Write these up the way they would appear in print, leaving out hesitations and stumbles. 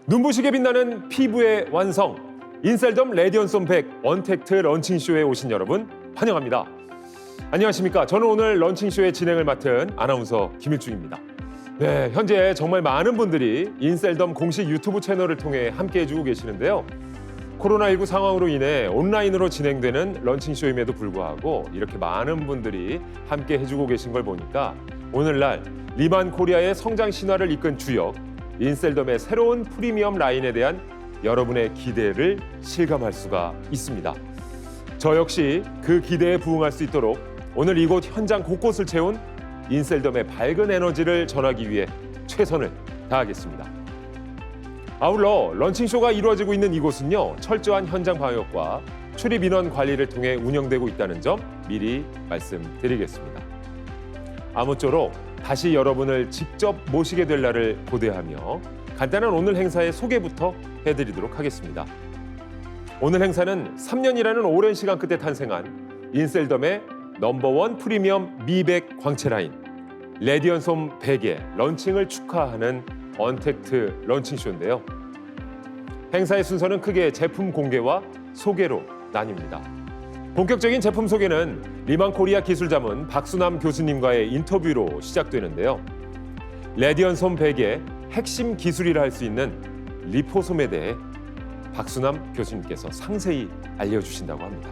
눈부시게 빛나는 피부의 완성, 인셀덤 레디언솜 100 언택트 런칭쇼에 오신 여러분 환영합니다. 안녕하십니까. 저는 오늘 런칭쇼의 진행을 맡은 아나운서 김일중입니다. 네, 현재 정말 많은 분들이 인셀덤 공식 유튜브 채널을 통해 함께해주고 계시는데요. 코로나19 상황으로 인해 온라인으로 진행되는 런칭쇼임에도 불구하고 이렇게 많은 분들이 함께 해주고 계신 걸 보니까 오늘날 리만 코리아의 성장 신화를 이끈 주역 인셀덤의 새로운 프리미엄 라인에 대한 여러분의 기대를 실감할 수가 있습니다. 저 역시 그 기대에 부응할 수 있도록 오늘 이곳 현장 곳곳을 채운 인셀덤의 밝은 에너지를 전하기 위해 최선을 다하겠습니다. 아울러 런칭쇼가 이루어지고 있는 이곳은요, 철저한 현장 방역과 출입 인원 관리를 통해 운영되고 있다는 점 미리 말씀드리겠습니다. 아무쪼록 다시 여러분을 직접 모시게 될 날을 고대하며 간단한 오늘 행사의 소개부터 해드리도록 하겠습니다. 오늘 행사는 3년이라는 오랜 시간 끝에 탄생한 인셀덤의 넘버원 프리미엄 미백 광채 라인 레디언솜 100의 런칭을 축하하는 언택트 런칭쇼인데요. 행사의 순서는 크게 제품 공개와 소개로 나뉩니다. 본격적인 제품 소개는 리만코리아 기술자문 박수남 교수님과의 인터뷰로 시작되는데요. 레디언솜 100의 핵심 기술이라 할 수 있는 리포솜에 대해 박수남 교수님께서 상세히 알려주신다고 합니다.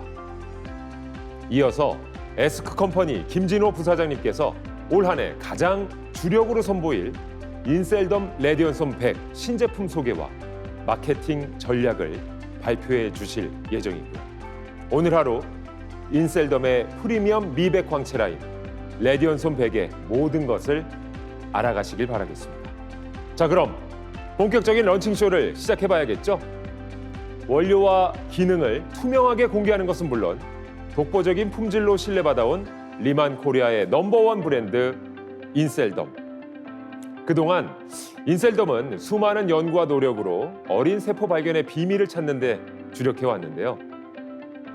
이어서 에스크컴퍼니 김진호 부사장님께서 올 한 해 가장 주력으로 선보일 인셀덤 레디언솜 100 신제품 소개와 마케팅 전략을 발표해 주실 예정이고요. 오늘 하루 인셀덤의 프리미엄 미백 광채 라인 레디언솜 100의 모든 것을 알아가시길 바라겠습니다. 자, 그럼 본격적인 런칭쇼를 시작해봐야겠죠? 원료와 기능을 투명하게 공개하는 것은 물론 독보적인 품질로 신뢰받아온 리만 코리아의 넘버원 브랜드 인셀덤. 그동안 인셀덤은 수많은 연구와 노력으로 어린 세포 발견의 비밀을 찾는 데 주력해왔는데요.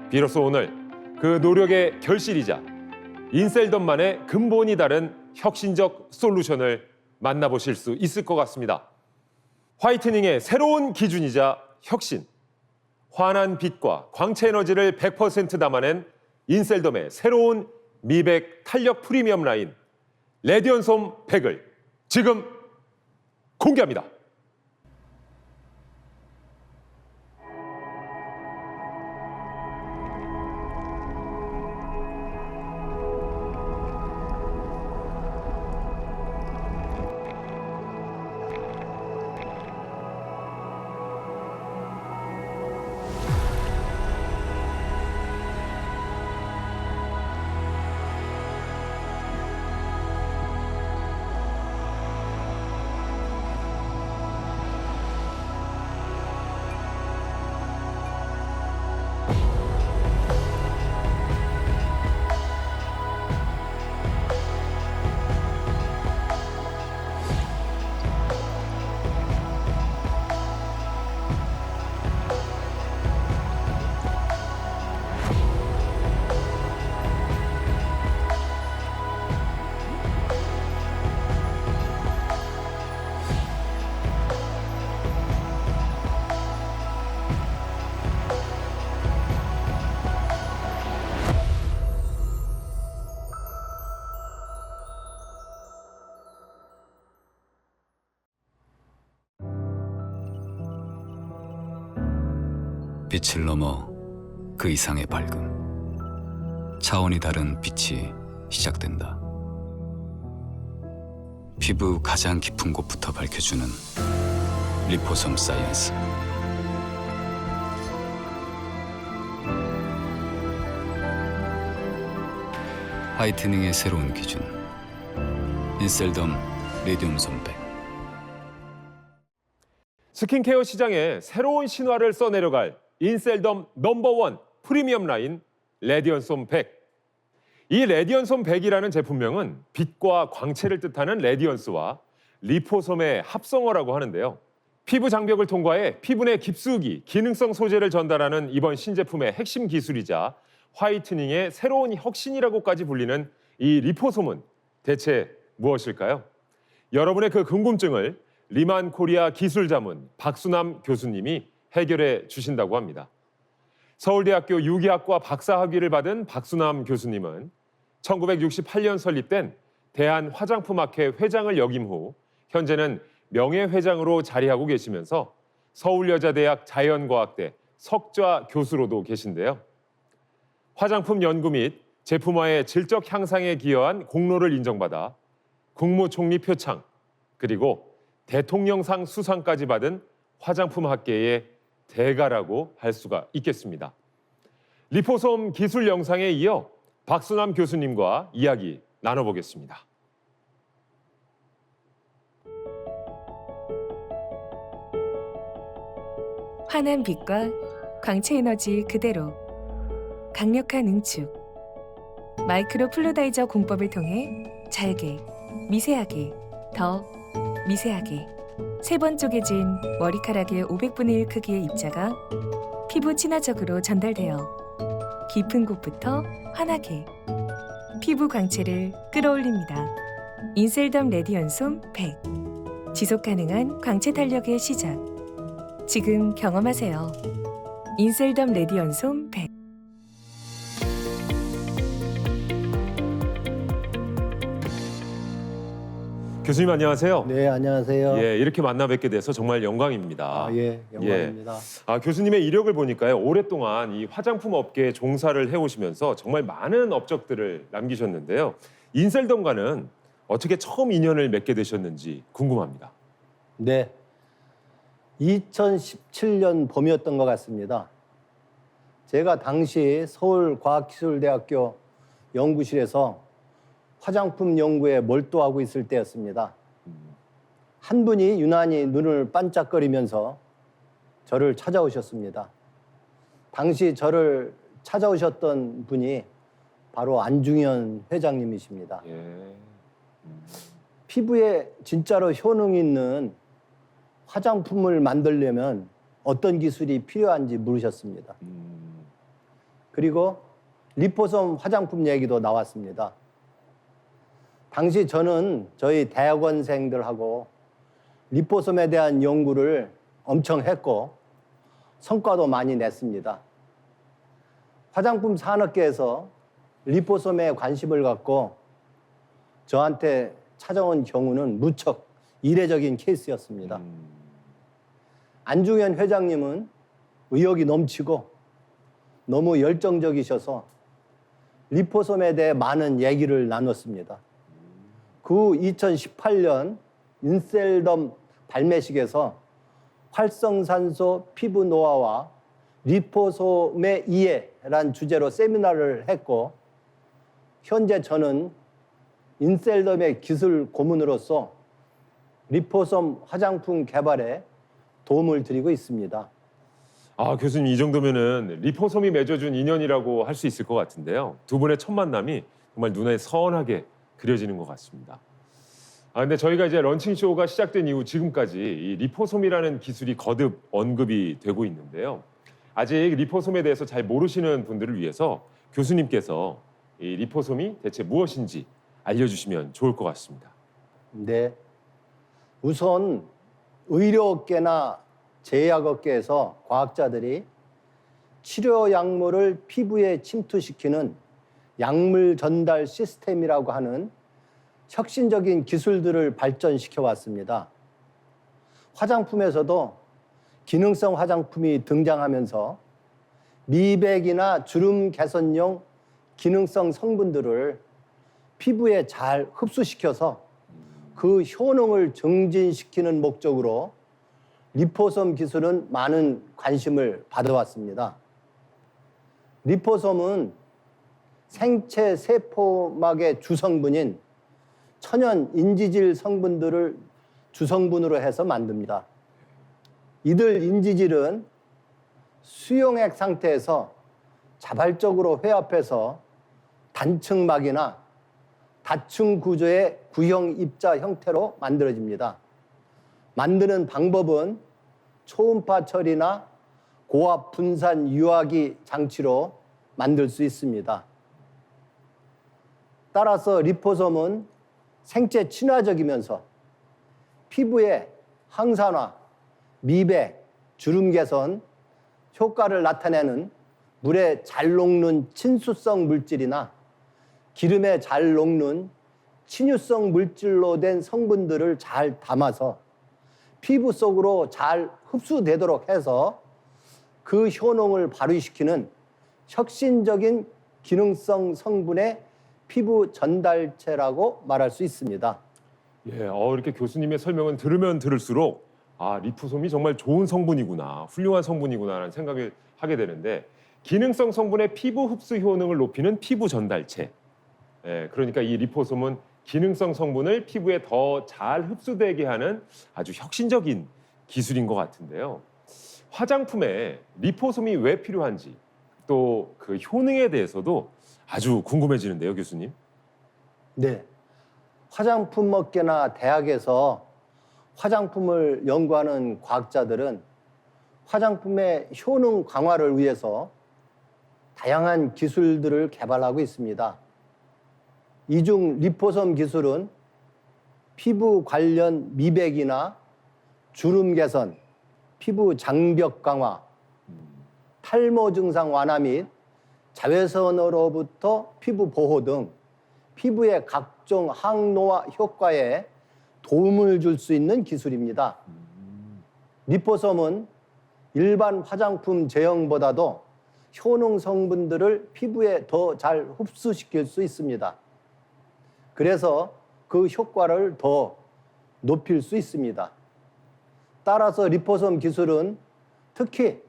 비로소 오늘 그 노력의 결실이자 인셀덤만의 근본이 다른 혁신적 솔루션을 만나보실 수 있을 것 같습니다. 화이트닝의 새로운 기준이자 혁신, 환한 빛과 광채 에너지를 100% 담아낸 인셀덤의 새로운 미백 탄력 프리미엄 라인 레디언솜 100을 지금 공개합니다. 빛을 넘어 그 이상의 밝음, 차원이 다른 빛이 시작된다. 피부 가장 깊은 곳부터 밝혀주는 리포솜 사이언스. 화이트닝의 새로운 기준, 인셀덤 레디언솜 100. 스킨케어 시장에 새로운 신화를 써내려갈 인셀덤 넘버원 프리미엄 라인 레디언솜 100. 이 레디언솜 100이라는 제품명은 빛과 광채를 뜻하는 레디언스와 리포솜의 합성어라고 하는데요. 피부 장벽을 통과해 피부 내 깊숙이 기능성 소재를 전달하는 이번 신제품의 핵심 기술이자 화이트닝의 새로운 혁신이라고까지 불리는 이 리포솜은 대체 무엇일까요? 여러분의 그 궁금증을 리만 코리아 기술자문 박수남 교수님이 해결해 주신다고 합니다. 서울대학교 유기학과 박사학위를 받은 박수남 교수님은 1968년 설립된 대한화장품학회 회장을 역임 후 현재는 명예회장으로 자리하고 계시면서 서울여자대학 자연과학대 석좌 교수로도 계신데요. 화장품 연구 및 제품화의 질적 향상에 기여한 공로를 인정받아 국무총리 표창 그리고 대통령상 수상까지 받은 화장품학계의 대가라고 할 수가 있겠습니다. 리포솜 기술 영상에 이어 박수남 교수님과 이야기 나눠보겠습니다. 환한 빛과 광채 에너지 그대로 강력한 응축 마이크로 플루다이저 공법을 통해 잘게, 미세하게, 더 미세하게 3번 쪼개진 머리카락의 500분의 1 크기의 입자가 피부 친화적으로 전달되어 깊은 곳부터 환하게 피부 광채를 끌어올립니다. 인셀덤 레디언솜 100 지속 가능한 광채 탄력의 시작 지금 경험하세요. 인셀덤 레디언솜 100 교수님 안녕하세요. 네, 안녕하세요. 예, 이렇게 만나 뵙게 돼서 정말 영광입니다. 예, 영광입니다. 교수님의 이력을 보니까요. 오랫동안 이 화장품 업계에 종사를 해오시면서 정말 많은 업적들을 남기셨는데요. 인셀덤과는 어떻게 처음 인연을 맺게 되셨는지 궁금합니다. 네, 2017년 봄이었던 것 같습니다. 제가 당시 서울과학기술대학교 연구실에서 화장품 연구에 몰두하고 있을 때였습니다. 한 분이 유난히 눈을 반짝거리면서 저를 찾아오셨습니다. 당시 저를 찾아오셨던 분이 바로 안중현 회장님이십니다. 예. 피부에 진짜로 효능 있는 화장품을 만들려면 어떤 기술이 필요한지 물으셨습니다. 그리고 리포솜 화장품 얘기도 나왔습니다. 당시 저는 저희 대학원생들하고 리포솜에 대한 연구를 엄청 했고 성과도 많이 냈습니다. 화장품 산업계에서 리포솜에 관심을 갖고 저한테 찾아온 경우는 무척 이례적인 케이스였습니다. 안중현 회장님은 의욕이 넘치고 너무 열정적이셔서 리포솜에 대해 많은 얘기를 나눴습니다. 그 2018년 인셀덤 발매식에서 활성산소 피부 노화와 리포솜의 이해란 주제로 세미나를 했고 현재 저는 인셀덤의 기술 고문으로서 리포솜 화장품 개발에 도움을 드리고 있습니다. 교수님 이 정도면은 리포솜이 맺어준 인연이라고 할 수 있을 것 같은데요. 두 분의 첫 만남이 정말 눈에 선하게 그려지는 것 같습니다. 근데 저희가 이제 런칭쇼가 시작된 이후 지금까지 이 리포솜이라는 기술이 거듭 언급이 되고 있는데요. 아직 리포솜에 대해서 잘 모르시는 분들을 위해서 교수님께서 이 리포솜이 대체 무엇인지 알려주시면 좋을 것 같습니다. 네. 우선 의료업계나 제약업계에서 과학자들이 치료 약물을 피부에 침투시키는 약물 전달 시스템이라고 하는 혁신적인 기술들을 발전시켜 왔습니다. 화장품에서도 기능성 화장품이 등장하면서 미백이나 주름 개선용 기능성 성분들을 피부에 잘 흡수시켜서 그 효능을 증진시키는 목적으로 리포솜 기술은 많은 관심을 받아왔습니다. 리포솜은 생체 세포막의 주성분인 천연 인지질 성분들을 주성분으로 해서 만듭니다. 이들 인지질은 수용액 상태에서 자발적으로 회합해서 단층막이나 다층 구조의 구형 입자 형태로 만들어집니다. 만드는 방법은 초음파 처리나 고압 분산 유화기 장치로 만들 수 있습니다. 따라서 리포솜은 생체 친화적이면서 피부에 항산화, 미백, 주름 개선 효과를 나타내는 물에 잘 녹는 친수성 물질이나 기름에 잘 녹는 친유성 물질로 된 성분들을 잘 담아서 피부 속으로 잘 흡수되도록 해서 그 효능을 발휘시키는 혁신적인 기능성 성분의 피부 전달체라고 말할 수 있습니다. 예, 이렇게 교수님의 설명은 들으면 들을수록 리포솜이 정말 좋은 성분이구나, 훌륭한 성분이구나라는 생각을 하게 되는데 기능성 성분의 피부 흡수 효능을 높이는 피부 전달체. 예, 그러니까 이 리포솜은 기능성 성분을 피부에 더 잘 흡수되게 하는 아주 혁신적인 기술인 것 같은데요. 화장품에 리포솜이 왜 필요한지 또 그 효능에 대해서도 아주 궁금해지는데요, 교수님. 네. 화장품 업계나 대학에서 화장품을 연구하는 과학자들은 화장품의 효능 강화를 위해서 다양한 기술들을 개발하고 있습니다. 이 중 리포솜 기술은 피부 관련 미백이나 주름 개선, 피부 장벽 강화, 탈모 증상 완화 및 자외선으로부터 피부 보호 등 피부의 각종 항노화 효과에 도움을 줄 수 있는 기술입니다. 리포솜은 일반 화장품 제형보다도 효능 성분들을 피부에 더 잘 흡수시킬 수 있습니다. 그래서 그 효과를 더 높일 수 있습니다. 따라서 리포솜 기술은 특히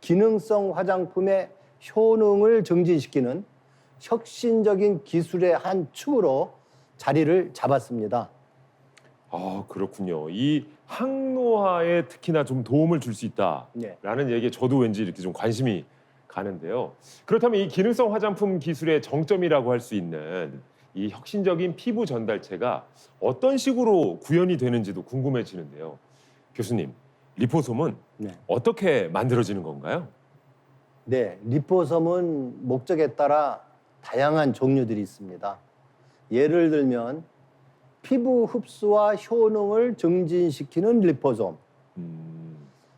기능성 화장품의 효능을 증진시키는 혁신적인 기술의 한 축으로 자리를 잡았습니다. 그렇군요. 이 항노화에 특히나 좀 도움을 줄 수 있다라는 얘기에 저도 왠지 이렇게 좀 관심이 가는데요. 그렇다면 이 기능성 화장품 기술의 정점이라고 할 수 있는 이 혁신적인 피부 전달체가 어떤 식으로 구현이 되는지도 궁금해지는데요. 교수님, 리포솜은 어떻게 만들어지는 건가요? 네, 리포솜은 목적에 따라 다양한 종류들이 있습니다. 예를 들면 피부 흡수와 효능을 증진시키는 리포솜,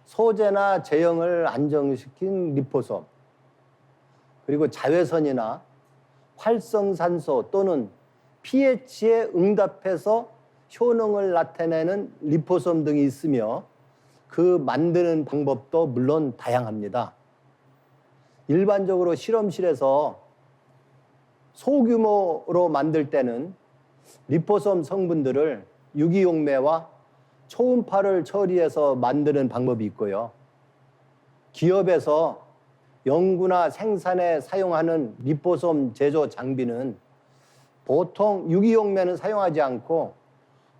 소재나 제형을 안정시킨 리포솜, 그리고 자외선이나 활성산소 또는 pH에 응답해서 효능을 나타내는 리포솜 등이 있으며 그 만드는 방법도 물론 다양합니다. 일반적으로 실험실에서 소규모로 만들 때는 리포솜 성분들을 유기용매와 초음파를 처리해서 만드는 방법이 있고요. 기업에서 연구나 생산에 사용하는 리포솜 제조 장비는 보통 유기용매는 사용하지 않고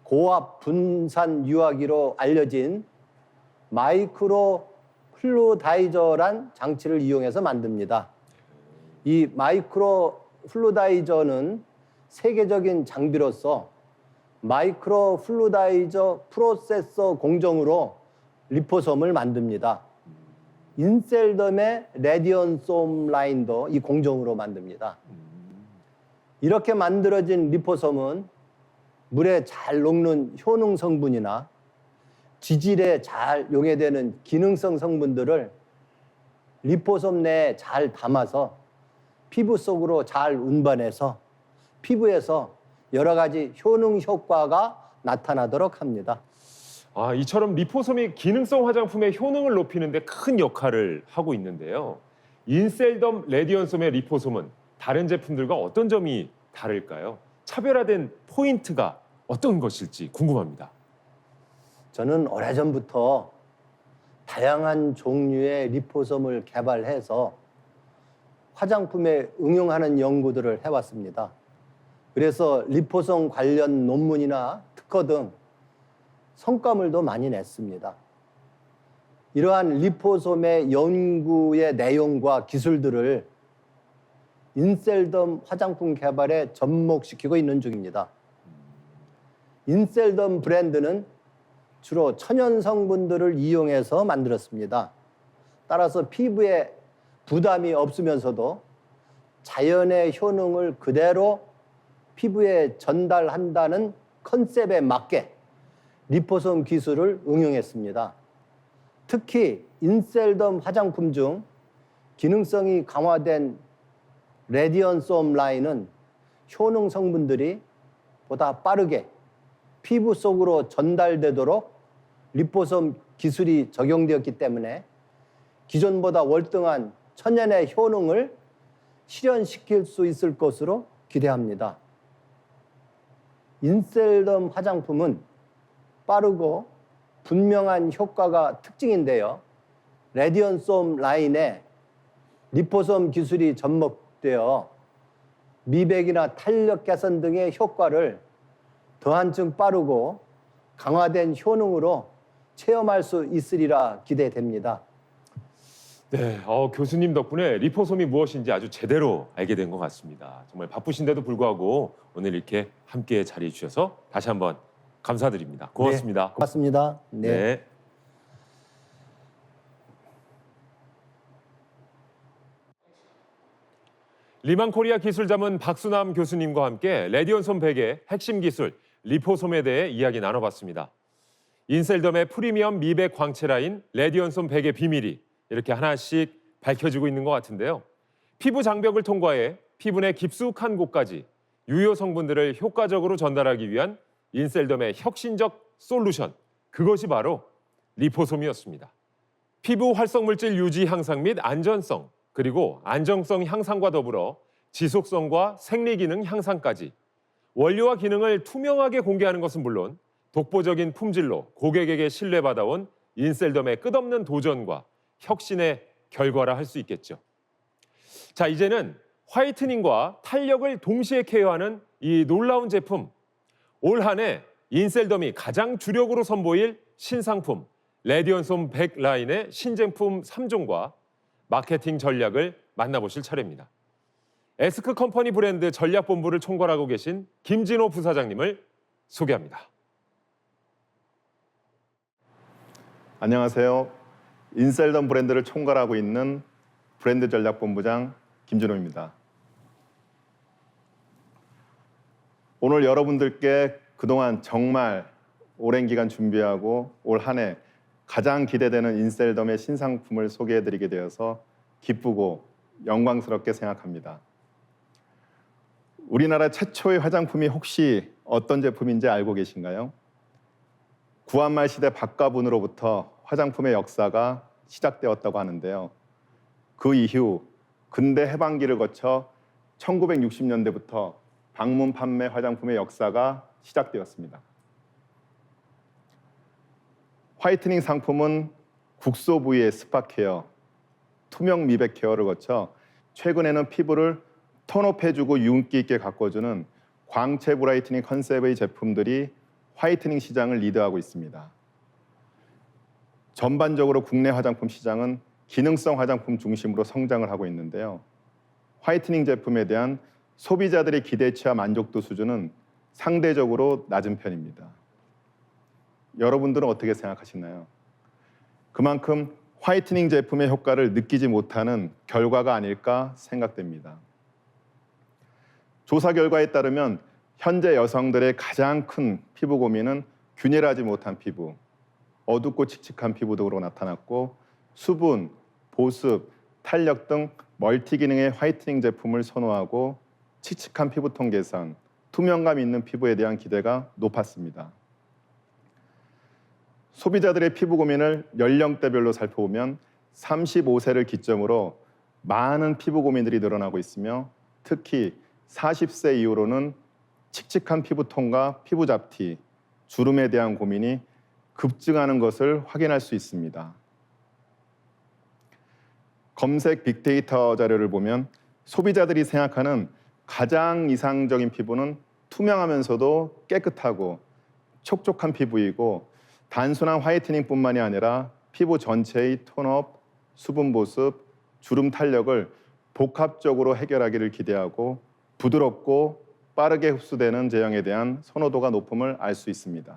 고압 분산 유화기로 알려진 마이크로 플루다이저란 장치를 이용해서 만듭니다. 이 마이크로 플루다이저는 세계적인 장비로서 마이크로 플루다이저 프로세서 공정으로 리포솜을 만듭니다. 인셀덤의 레디언솜 라인도 이 공정으로 만듭니다. 이렇게 만들어진 리포솜은 물에 잘 녹는 효능 성분이나 지질에 잘 용해되는 기능성 성분들을 리포솜 내에 잘 담아서 피부 속으로 잘 운반해서 피부에서 여러 가지 효능 효과가 나타나도록 합니다. 이처럼 리포솜이 기능성 화장품의 효능을 높이는 데 큰 역할을 하고 있는데요. 인셀덤 레디언솜의 리포솜은 다른 제품들과 어떤 점이 다를까요? 차별화된 포인트가 어떤 것일지 궁금합니다. 저는 오래전부터 다양한 종류의 리포솜을 개발해서 화장품에 응용하는 연구들을 해왔습니다. 그래서 리포솜 관련 논문이나 특허 등 성과물도 많이 냈습니다. 이러한 리포솜의 연구의 내용과 기술들을 인셀덤 화장품 개발에 접목시키고 있는 중입니다. 인셀덤 브랜드는 주로 천연 성분들을 이용해서 만들었습니다. 따라서 피부에 부담이 없으면서도 자연의 효능을 그대로 피부에 전달한다는 컨셉에 맞게 리포솜 기술을 응용했습니다. 특히 인셀덤 화장품 중 기능성이 강화된 레디언솜 라인은 효능 성분들이 보다 빠르게 피부 속으로 전달되도록 리포솜 기술이 적용되었기 때문에 기존보다 월등한 천연의 효능을 실현시킬 수 있을 것으로 기대합니다. 인셀덤 화장품은 빠르고 분명한 효과가 특징인데요. 레디언솜 라인에 리포솜 기술이 접목되어 미백이나 탄력 개선 등의 효과를 더한층 빠르고 강화된 효능으로 체험할 수 있으리라 기대됩니다. 네, 교수님 덕분에 리포솜이 무엇인지 아주 제대로 알게 된 것 같습니다. 정말 바쁘신데도 불구하고 오늘 이렇게 함께 자리해 주셔서 다시 한번 감사드립니다. 고맙습니다. 네, 고맙습니다. 네. 네. 리만코리아 기술자문 박수남 교수님과 함께 레디언솜 100의 핵심 기술 리포솜에 대해 이야기 나눠봤습니다. 인셀덤의 프리미엄 미백 광채 라인 레디언솜 100의 비밀이 이렇게 하나씩 밝혀지고 있는 것 같은데요. 피부 장벽을 통과해 피부 내 깊숙한 곳까지 유효 성분들을 효과적으로 전달하기 위한 인셀덤의 혁신적 솔루션, 그것이 바로 리포솜이었습니다. 피부 활성물질 유지 향상 및 안전성, 그리고 안정성 향상과 더불어 지속성과 생리기능 향상까지 원료와 기능을 투명하게 공개하는 것은 물론 독보적인 품질로 고객에게 신뢰받아온 인셀덤의 끝없는 도전과 혁신의 결과라 할 수 있겠죠. 자, 이제는 화이트닝과 탄력을 동시에 케어하는 이 놀라운 제품, 올 한 해 인셀덤이 가장 주력으로 선보일 신상품 레디언솜 100 라인의 신제품 3종과 마케팅 전략을 만나보실 차례입니다. 에스크 컴퍼니 브랜드 전략본부를 총괄하고 계신 김진호 부사장님을 소개합니다. 안녕하세요. 인셀덤 브랜드를 총괄하고 있는 브랜드 전략본부장 김진호입니다. 오늘 여러분들께 그동안 정말 오랜 기간 준비하고 올 한 해 가장 기대되는 인셀덤의 신상품을 소개해드리게 되어서 기쁘고 영광스럽게 생각합니다. 우리나라 최초의 화장품이 혹시 어떤 제품인지 알고 계신가요? 구한말 시대 박가분으로부터 화장품의 역사가 시작되었다고 하는데요. 그 이후 근대 해방기를 거쳐 1960년대부터 방문 판매 화장품의 역사가 시작되었습니다. 화이트닝 상품은 국소 부위의 스파 케어, 투명 미백 케어를 거쳐 최근에는 피부를 톤업해주고 윤기 있게 가꿔주는 광채 브라이트닝 컨셉의 제품들이 화이트닝 시장을 리드하고 있습니다. 전반적으로 국내 화장품 시장은 기능성 화장품 중심으로 성장을 하고 있는데요. 화이트닝 제품에 대한 소비자들의 기대치와 만족도 수준은 상대적으로 낮은 편입니다. 여러분들은 어떻게 생각하시나요? 그만큼 화이트닝 제품의 효과를 느끼지 못하는 결과가 아닐까 생각됩니다. 조사 결과에 따르면 현재 여성들의 가장 큰 피부 고민은 균일하지 못한 피부, 어둡고 칙칙한 피부 등으로 나타났고 수분, 보습, 탄력 등 멀티기능의 화이트닝 제품을 선호하고 칙칙한 피부톤 개선, 투명감 있는 피부에 대한 기대가 높았습니다. 소비자들의 피부 고민을 연령대별로 살펴보면 35세를 기점으로 많은 피부 고민들이 늘어나고 있으며 특히 40세 이후로는 칙칙한 피부톤과 피부 잡티, 주름에 대한 고민이 급증하는 것을 확인할 수 있습니다. 검색 빅데이터 자료를 보면 소비자들이 생각하는 가장 이상적인 피부는 투명하면서도 깨끗하고 촉촉한 피부이고 단순한 화이트닝뿐만이 아니라 피부 전체의 톤업, 수분 보습, 주름 탄력을 복합적으로 해결하기를 기대하고 부드럽고 빠르게 흡수되는 제형에 대한 선호도가 높음을 알 수 있습니다.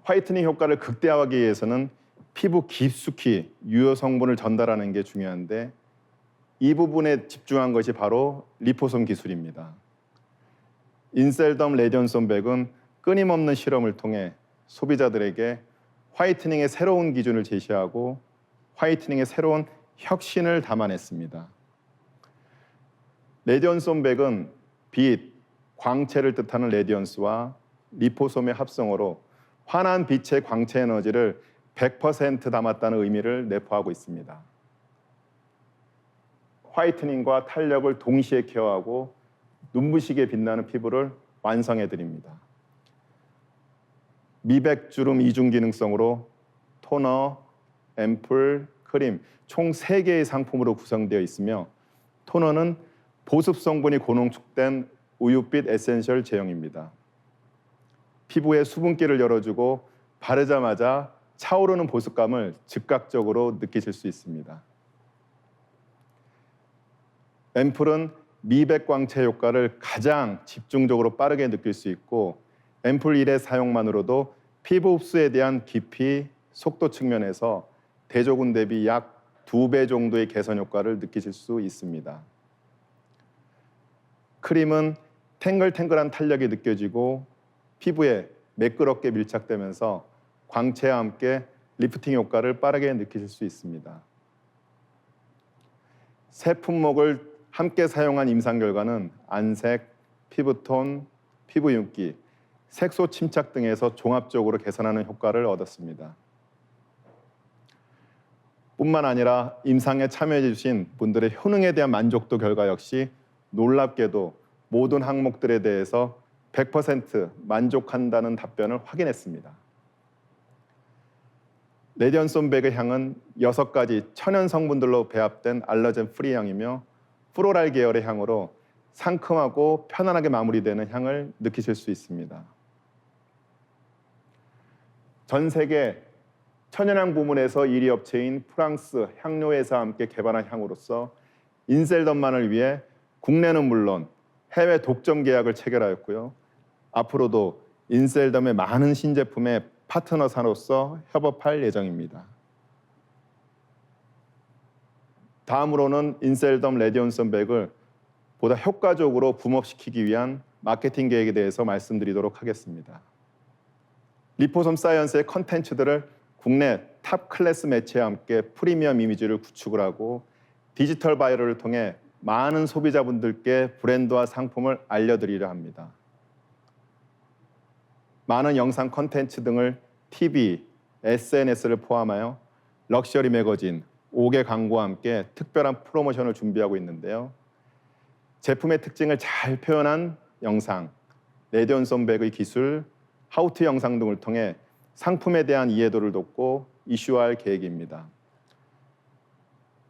화이트닝 효과를 극대화하기 위해서는 피부 깊숙이 유효 성분을 전달하는 게 중요한데 이 부분에 집중한 것이 바로 리포솜 기술입니다. 인셀덤 레디언솜 100은 끊임없는 실험을 통해 소비자들에게 화이트닝의 새로운 기준을 제시하고 화이트닝의 새로운 혁신을 담아냈습니다. 레디언솜백은 빛, 광채를 뜻하는 레디언스와 리포솜의 합성어로 환한 빛의 광채 에너지를 100% 담았다는 의미를 내포하고 있습니다. 화이트닝과 탄력을 동시에 케어하고 눈부시게 빛나는 피부를 완성해 드립니다. 미백 주름 이중 기능성으로 토너, 앰플, 크림 총 3개의 상품으로 구성되어 있으며 토너는 보습 성분이 고농축된 우유빛 에센셜 제형입니다. 피부에 수분기를 열어주고 바르자마자 차오르는 보습감을 즉각적으로 느끼실 수 있습니다. 앰플은 미백 광채 효과를 가장 집중적으로 빠르게 느낄 수 있고 앰플 1의 사용만으로도 피부 흡수에 대한 깊이, 속도 측면에서 대조군 대비 약 2배 정도의 개선 효과를 느끼실 수 있습니다. 크림은 탱글탱글한 탄력이 느껴지고 피부에 매끄럽게 밀착되면서 광채와 함께 리프팅 효과를 빠르게 느끼실 수 있습니다. 세 품목을 함께 사용한 임상 결과는 안색, 피부톤, 피부 윤기, 색소 침착 등에서 종합적으로 개선하는 효과를 얻었습니다. 뿐만 아니라 임상에 참여해 주신 분들의 효능에 대한 만족도 결과 역시 놀랍게도 모든 항목들에 대해서 100% 만족한다는 답변을 확인했습니다. 레디언솜백의 향은 6가지 천연 성분들로 배합된 알러젠 프리 향이며 플로랄 계열의 향으로 상큼하고 편안하게 마무리되는 향을 느끼실 수 있습니다. 전 세계 천연향 부문에서 1위 업체인 프랑스 향료회사와 함께 개발한 향으로서 인셀덤만을 위해 국내는 물론 해외 독점 계약을 체결하였고요. 앞으로도 인셀덤의 많은 신제품의 파트너사로서 협업할 예정입니다. 다음으로는 인셀덤 레디언솜백을 보다 효과적으로 붐업시키기 위한 마케팅 계획에 대해서 말씀드리도록 하겠습니다. 리포솜 사이언스의 컨텐츠들을 국내 탑 클래스 매체와 함께 프리미엄 이미지를 구축을 하고 디지털 바이럴을 통해 많은 소비자분들께 브랜드와 상품을 알려드리려 합니다. 많은 영상 컨텐츠 등을 TV, SNS를 포함하여 럭셔리 매거진, 5개 광고와 함께 특별한 프로모션을 준비하고 있는데요. 제품의 특징을 잘 표현한 영상, 레디언솜백의 기술, 하우투 영상 등을 통해 상품에 대한 이해도를 돕고 이슈화할 계획입니다.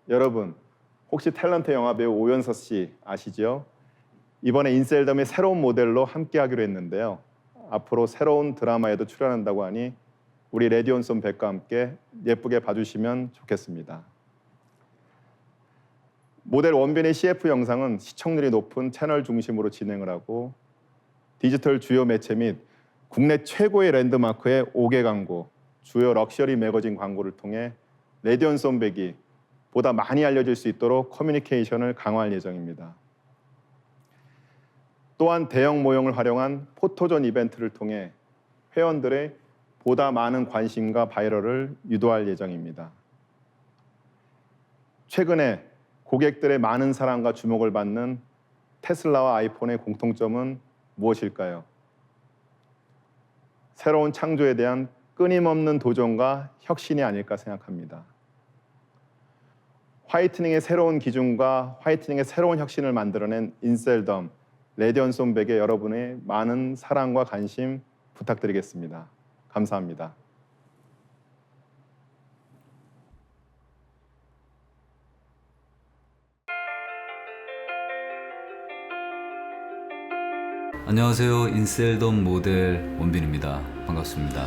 여러분, 혹시 탤런트 영화배우 오연서 씨 아시죠? 이번에 인셀덤의 새로운 모델로 함께하기로 했는데요. 앞으로 새로운 드라마에도 출연한다고 하니 우리 레디언솜백과 함께 예쁘게 봐주시면 좋겠습니다. 모델 원빈의 CF 영상은 시청률이 높은 채널 중심으로 진행을 하고 디지털 주요 매체 및 국내 최고의 랜드마크의 5개 광고, 주요 럭셔리 매거진 광고를 통해 레디언솜백이 보다 많이 알려질 수 있도록 커뮤니케이션을 강화할 예정입니다. 또한 대형 모형을 활용한 포토존 이벤트를 통해 회원들의 보다 많은 관심과 바이럴을 유도할 예정입니다. 최근에 고객들의 많은 사랑과 주목을 받는 테슬라와 아이폰의 공통점은 무엇일까요? 새로운 창조에 대한 끊임없는 도전과 혁신이 아닐까 생각합니다. 화이트닝의 새로운 기준과 화이트닝의 새로운 혁신을 만들어낸 인셀덤, 레디언솜백에 여러분의 많은 사랑과 관심 부탁드리겠습니다. 감사합니다. 안녕하세요. 인셀덤 모델 원빈입니다. 반갑습니다.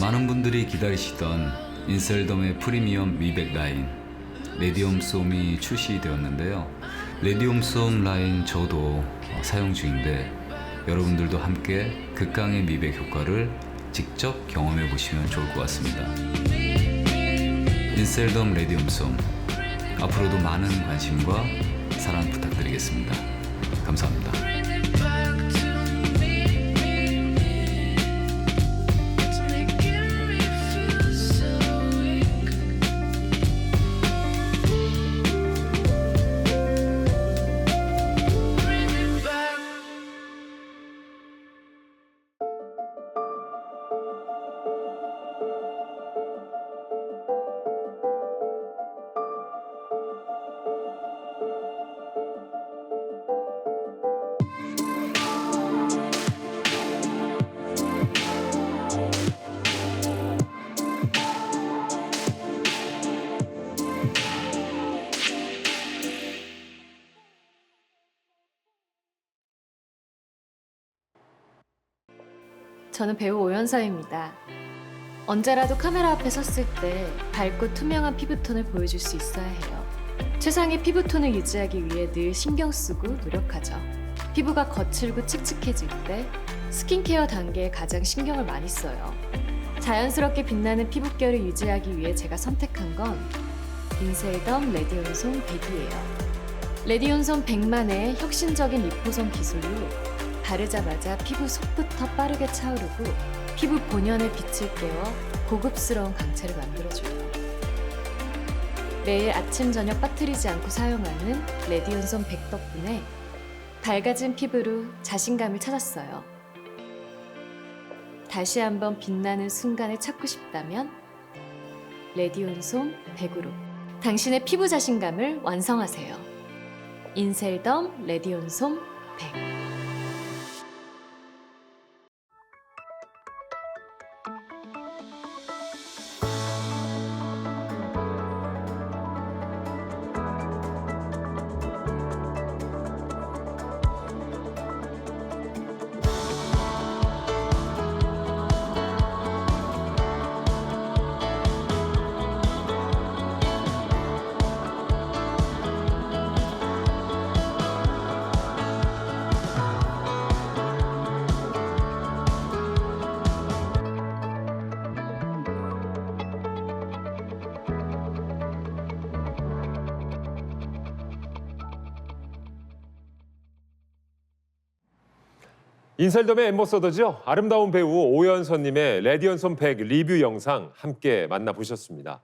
많은 분들이 기다리시던 인셀덤의 프리미엄 미백 라인 레디움솜이 출시되었는데요. 레디움솜 라인 저도 사용 중인데 여러분들도 함께 극강의 미백 효과를 직접 경험해 보시면 좋을 것 같습니다. 인셀덤 레디움솜 앞으로도 많은 관심과 사랑 부탁드리겠습니다. 감사합니다. 저는 배우 오연서입니다. 언제라도 카메라 앞에 섰을 때 밝고 투명한 피부톤을 보여줄 수 있어야 해요. 최상의 피부톤을 유지하기 위해 늘 신경 쓰고 노력하죠. 피부가 거칠고 칙칙해질 때 스킨케어 단계에 가장 신경을 많이 써요. 자연스럽게 빛나는 피부결을 유지하기 위해 제가 선택한 건 인셀덤 레디온솜 100이에요. 레디온솜 100만의 혁신적인 리포솜 기술로 바르자마자 피부 속부터 빠르게 차오르고 피부 본연의 빛을 깨워 고급스러운 광채를 만들어줘요. 매일 아침 저녁 빠뜨리지 않고 사용하는 레디온솜 100 덕분에 밝아진 피부로 자신감을 찾았어요. 다시 한번 빛나는 순간을 찾고 싶다면 레디온솜 100으로 당신의 피부 자신감을 완성하세요. 인셀덤 레디온솜 100. 인셀덤의 앰버서더죠. 아름다운 배우 오연서님의 레디언솜 100 리뷰 영상 함께 만나보셨습니다.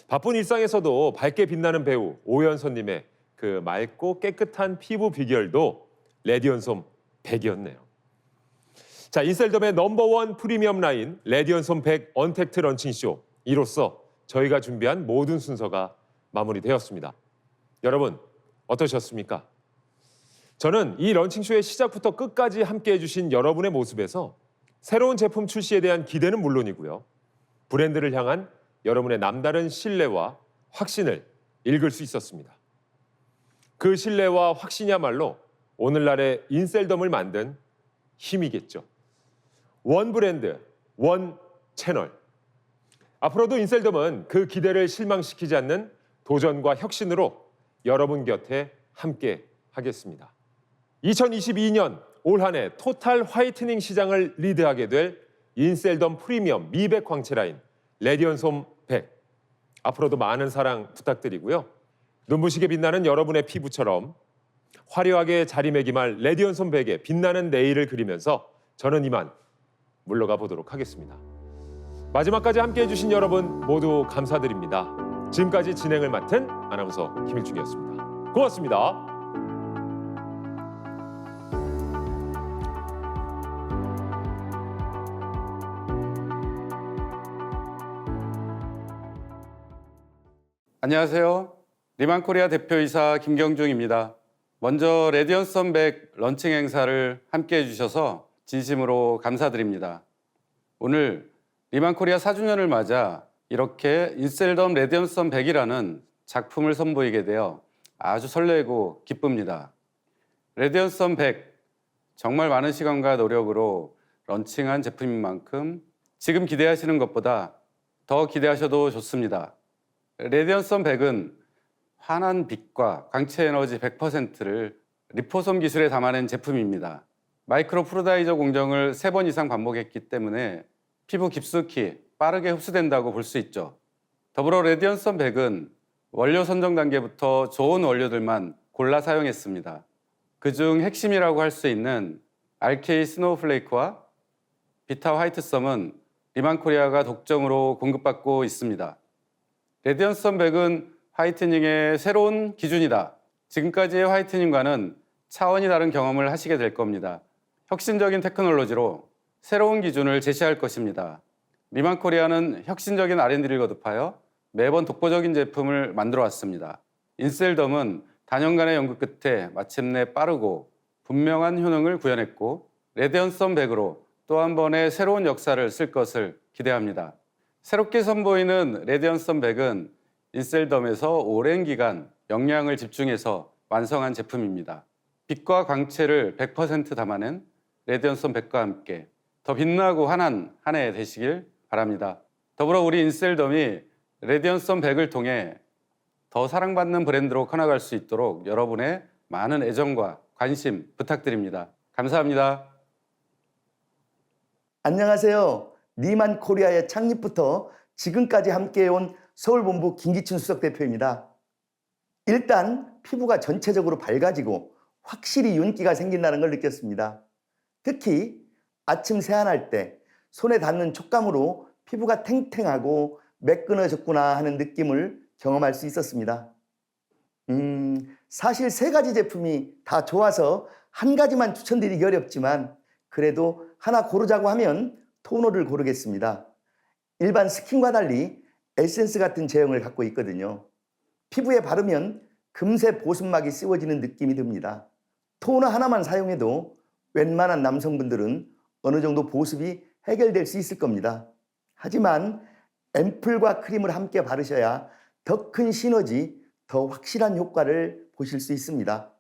바쁜 일상에서도 밝게 빛나는 배우 오연서님의 그 맑고 깨끗한 피부 비결도 레디언솜 100이었네요. 자, 인셀덤의 넘버원 프리미엄 라인 레디언솜 100 언택트 런칭쇼. 이로써 저희가 준비한 모든 순서가 마무리되었습니다. 여러분 어떠셨습니까? 저는 이 런칭쇼의 시작부터 끝까지 함께해 주신 여러분의 모습에서 새로운 제품 출시에 대한 기대는 물론이고요. 브랜드를 향한 여러분의 남다른 신뢰와 확신을 읽을 수 있었습니다. 그 신뢰와 확신이야말로 오늘날의 인셀덤을 만든 힘이겠죠. 원 브랜드, 원 채널. 앞으로도 인셀덤은 그 기대를 실망시키지 않는 도전과 혁신으로 여러분 곁에 함께 하겠습니다. 2022년 올 한 해 토탈 화이트닝 시장을 리드하게 될 인셀덤 프리미엄 미백 광채 라인 레디언솜 100. 앞으로도 많은 사랑 부탁드리고요. 눈부시게 빛나는 여러분의 피부처럼 화려하게 자리매김할 레디언솜 100의 빛나는 내일을 그리면서 저는 이만 물러가 보도록 하겠습니다. 마지막까지 함께해 주신 여러분 모두 감사드립니다. 지금까지 진행을 맡은 아나운서 김일중이었습니다. 고맙습니다. 안녕하세요. 리만코리아 대표이사 김경중입니다. 먼저 레디언솜 100 런칭 행사를 함께해 주셔서 진심으로 감사드립니다. 오늘 리만코리아 4주년을 맞아 이렇게 인셀덤 레디언솜 100이라는 작품을 선보이게 되어 아주 설레고 기쁩니다. 레디언솜 100, 정말 많은 시간과 노력으로 런칭한 제품인 만큼 지금 기대하시는 것보다 더 기대하셔도 좋습니다. 레디언솜 100은 환한 빛과 광채 에너지 100%를 리포솜 기술에 담아낸 제품입니다. 마이크로 플루다이저 공정을 3번 이상 반복했기 때문에 피부 깊숙이 빠르게 흡수된다고 볼 수 있죠. 더불어 레디언솜 100은 원료 선정 단계부터 좋은 원료들만 골라 사용했습니다. 그중 핵심이라고 할 수 있는 RK 스노우플레이크와 비타 화이트썸은 리만코리아가 독점으로 공급받고 있습니다. 레디언썸 100은 화이트닝의 새로운 기준이다. 지금까지의 화이트닝과는 차원이 다른 경험을 하시게 될 겁니다. 혁신적인 테크놀로지로 새로운 기준을 제시할 것입니다. 리만코리아는 혁신적인 R&D를 거듭하여 매번 독보적인 제품을 만들어 왔습니다. 인셀덤은 단연간의 연구 끝에 마침내 빠르고 분명한 효능을 구현했고 레디언썸 100으로 또 한 번의 새로운 역사를 쓸 것을 기대합니다. 새롭게 선보이는 레디언썸 100은 인셀덤에서 오랜 기간 역량을 집중해서 완성한 제품입니다. 빛과 광채를 100% 담아낸 레디언썸 100과 함께 더 빛나고 환한 한 해 되시길 바랍니다. 더불어 우리 인셀덤이 레디언썸 100을 통해 더 사랑받는 브랜드로 커나갈 수 있도록 여러분의 많은 애정과 관심 부탁드립니다. 감사합니다. 안녕하세요. 리만 코리아의 창립부터 지금까지 함께해온 서울본부 김기춘 수석 대표입니다. 일단 피부가 전체적으로 밝아지고 확실히 윤기가 생긴다는 걸 느꼈습니다. 특히 아침 세안할 때 손에 닿는 촉감으로 피부가 탱탱하고 매끈해졌구나 하는 느낌을 경험할 수 있었습니다. 사실 3가지 제품이 다 좋아서 한 가지만 추천드리기 어렵지만 그래도 하나 고르자고 하면 토너를 고르겠습니다. 일반 스킨과 달리 에센스 같은 제형을 갖고 있거든요. 피부에 바르면 금세 보습막이 씌워지는 느낌이 듭니다. 토너 하나만 사용해도 웬만한 남성분들은 어느 정도 보습이 해결될 수 있을 겁니다. 하지만 앰플과 크림을 함께 바르셔야 더 큰 시너지, 더 확실한 효과를 보실 수 있습니다.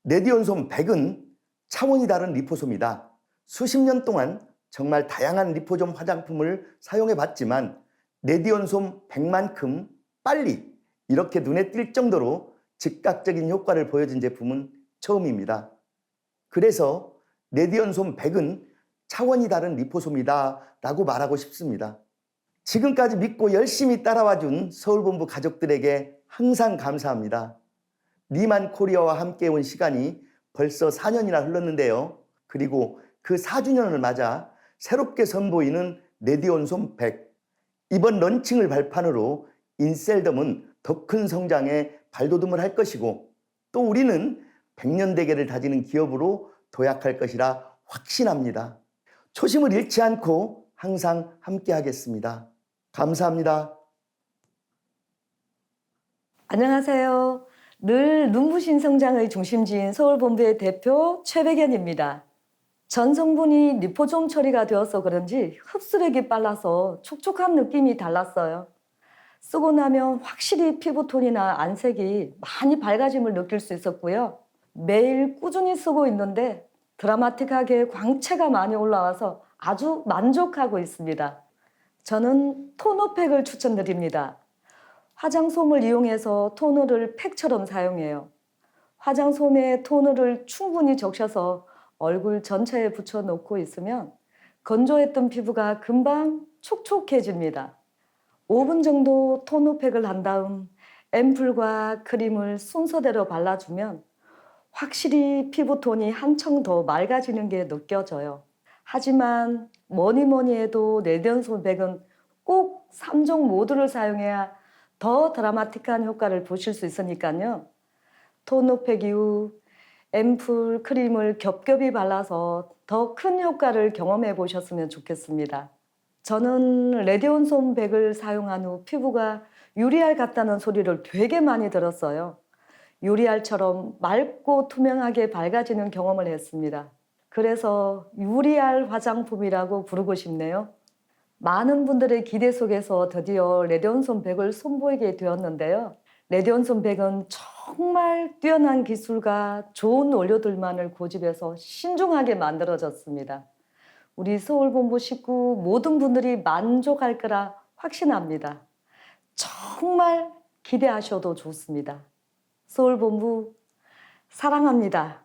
레디언솜 100은 차원이 다른 리포솜이다. 수십 년 동안 정말 다양한 리포솜 화장품을 사용해 봤지만 레디언솜 100만큼 빨리 이렇게 눈에 띌 정도로 즉각적인 효과를 보여준 제품은 처음입니다. 그래서 레디언솜 100은 차원이 다른 리포솜이다 라고 말하고 싶습니다. 지금까지 믿고 열심히 따라와준 서울본부 가족들에게 항상 감사합니다. 리만 코리아와 함께 온 시간이 벌써 4년이나 흘렀는데요. 그리고 그 4주년을 맞아 새롭게 선보이는 레디언솜 100. 이번 런칭을 발판으로 인셀덤은 더 큰 성장에 발돋움을 할 것이고 또 우리는 100년 대계를 다지는 기업으로 도약할 것이라 확신합니다. 초심을 잃지 않고 항상 함께 하겠습니다. 감사합니다. 안녕하세요. 늘 눈부신 성장의 중심지인 서울본부의 대표 최백연입니다. 전 성분이 리포솜 처리가 되어서 그런지 흡수력이 빨라서 촉촉한 느낌이 달랐어요. 쓰고 나면 확실히 피부톤이나 안색이 많이 밝아짐을 느낄 수 있었고요. 매일 꾸준히 쓰고 있는데 드라마틱하게 광채가 많이 올라와서 아주 만족하고 있습니다. 저는 토너팩을 추천드립니다. 화장솜을 이용해서 토너를 팩처럼 사용해요. 화장솜에 토너를 충분히 적셔서 얼굴 전체에 붙여놓고 있으면 건조했던 피부가 금방 촉촉해집니다. 5분 정도 토너팩을 한 다음 앰플과 크림을 순서대로 발라주면 확실히 피부톤이 한층 더 맑아지는 게 느껴져요. 하지만 뭐니 해도 레디언솜 100은 꼭 3종 모두를 사용해야 더 드라마틱한 효과를 보실 수 있으니까요. 토너팩 이후 앰플, 크림을 겹겹이 발라서 더 큰 효과를 경험해 보셨으면 좋겠습니다. 저는 레디언솜 100을 사용한 후 피부가 유리알 같다는 소리를 되게 많이 들었어요. 유리알처럼 맑고 투명하게 밝아지는 경험을 했습니다. 그래서 유리알 화장품이라고 부르고 싶네요. 많은 분들의 기대 속에서 드디어 레디언솜 100을 선보이게 되었는데요. 레디언솜 100은 정말 뛰어난 기술과 좋은 원료들만을 고집해서 신중하게 만들어졌습니다. 우리 서울본부 식구 모든 분들이 만족할 거라 확신합니다. 정말 기대하셔도 좋습니다. 서울본부 사랑합니다.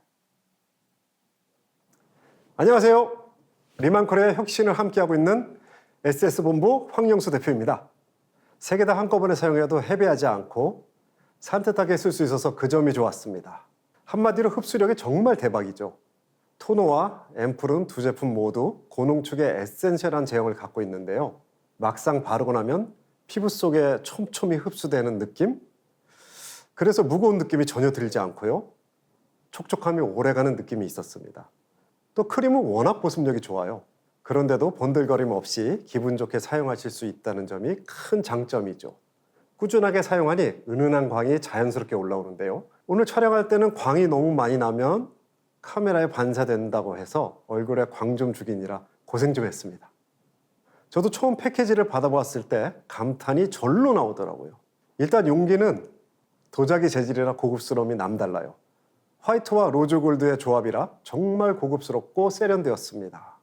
안녕하세요. 리만코리아의 혁신을 함께하고 있는 SS본부 황영수 대표입니다. 3개 다 한꺼번에 사용해도 헤비하지 않고 산뜻하게 쓸 수 있어서 그 점이 좋았습니다. 한마디로 흡수력이 정말 대박이죠. 토너와 앰플은 두 제품 모두 고농축의 에센셜한 제형을 갖고 있는데요. 막상 바르고 나면 피부 속에 촘촘히 흡수되는 느낌? 그래서 무거운 느낌이 전혀 들지 않고요. 촉촉함이 오래가는 느낌이 있었습니다. 또 크림은 워낙 보습력이 좋아요. 그런데도 번들거림 없이 기분 좋게 사용하실 수 있다는 점이 큰 장점이죠. 꾸준하게 사용하니 은은한 광이 자연스럽게 올라오는데요. 오늘 촬영할 때는 광이 너무 많이 나면 카메라에 반사된다고 해서 얼굴에 광 좀 주기니라 고생 좀 했습니다. 저도 처음 패키지를 받아보았을 때 감탄이 절로 나오더라고요. 일단 용기는 도자기 재질이라 고급스러움이 남달라요. 화이트와 로즈골드의 조합이라 정말 고급스럽고 세련되었습니다.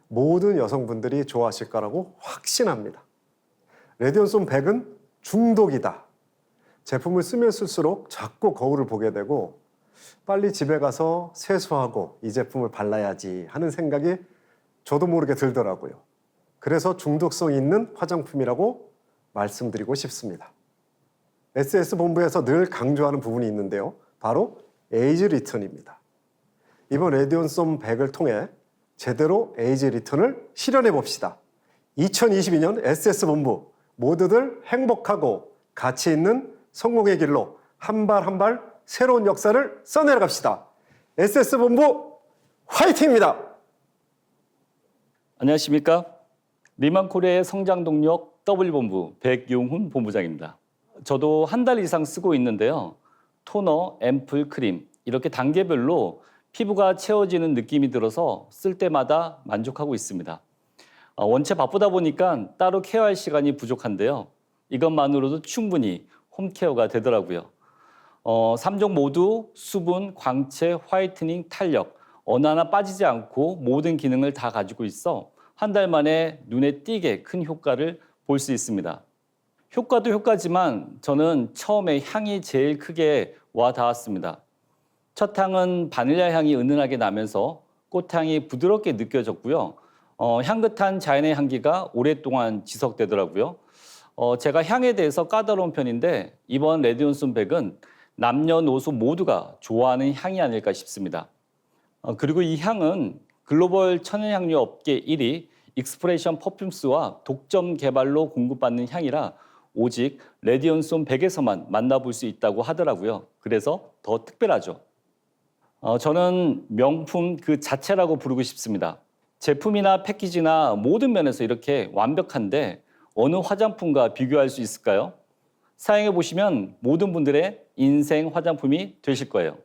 모든 여성분들이 좋아하실 거라고 확신합니다. 레디언솜 100은 중독이다. 제품을 쓰면 쓸수록 자꾸 거울을 보게 되고 빨리 집에 가서 세수하고 이 제품을 발라야지 하는 생각이 저도 모르게 들더라고요. 그래서 중독성 있는 화장품이라고 말씀드리고 싶습니다. SS본부에서 늘 강조하는 부분이 있는데요. 바로 에이지 리턴입니다. 이번 레디언솜 100을 통해 제대로 에이지 리턴을 실현해 봅시다. 2022년 SS본부 모두들 행복하고 가치 있는 성공의 길로 한 발 한 발 새로운 역사를 써내려 갑시다. SS본부 화이팅입니다. 안녕하십니까. 리만코리아의 성장 동력 W본부 백용훈 본부장입니다. 저도 한 달 이상 쓰고 있는데요. 토너, 앰플, 크림 이렇게 단계별로 피부가 채워지는 느낌이 들어서 쓸 때마다 만족하고 있습니다. 원체 바쁘다 보니까 따로 케어할 시간이 부족한데요. 이것만으로도 충분히 홈케어가 되더라고요. 3종 모두 수분, 광채, 화이트닝, 탄력 어느 하나 빠지지 않고 모든 기능을 다 가지고 있어 한 달 만에 눈에 띄게 큰 효과를 볼 수 있습니다. 효과도 효과지만 저는 처음에 향이 제일 크게 와 닿았습니다. 첫 향은 바닐라 향이 은은하게 나면서 꽃향이 부드럽게 느껴졌고요. 향긋한 자연의 향기가 오랫동안 지속되더라고요. 제가 향에 대해서 까다로운 편인데 이번 레디언솜 100은 남녀노소 모두가 좋아하는 향이 아닐까 싶습니다. 그리고 이 향은 글로벌 천연향료 업계 1위 익스프레션 퍼퓸스와 독점 개발로 공급받는 향이라 오직 레디언솜 100에서만 만나볼 수 있다고 하더라고요. 그래서 더 특별하죠. 저는 명품 그 자체라고 부르고 싶습니다. 제품이나 패키지나 모든 면에서 이렇게 완벽한데 어느 화장품과 비교할 수 있을까요? 사용해 보시면 모든 분들의 인생 화장품이 되실 거예요.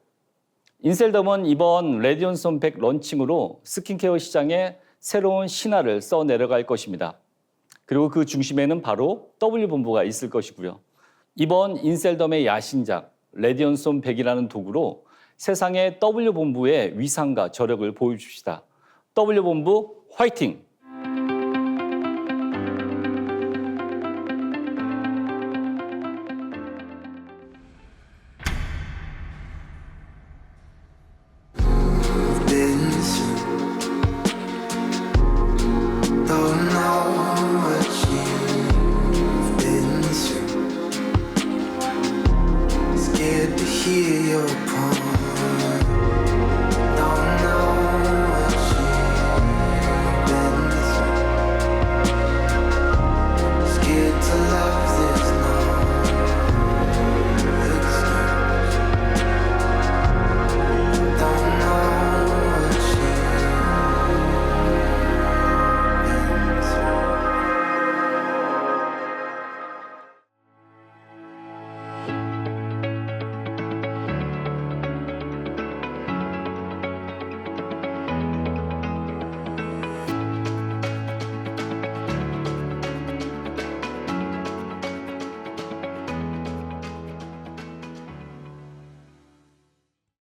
인셀덤은 이번 레디언솜 100 런칭으로 스킨케어 시장에 새로운 신화를 써 내려갈 것입니다. 그리고 그 중심에는 바로 W본부가 있을 것이고요. 이번 인셀덤의 야신작 레디언솜 100이라는 도구로 세상의 W본부의 위상과 저력을 보여줍시다. W본부 화이팅!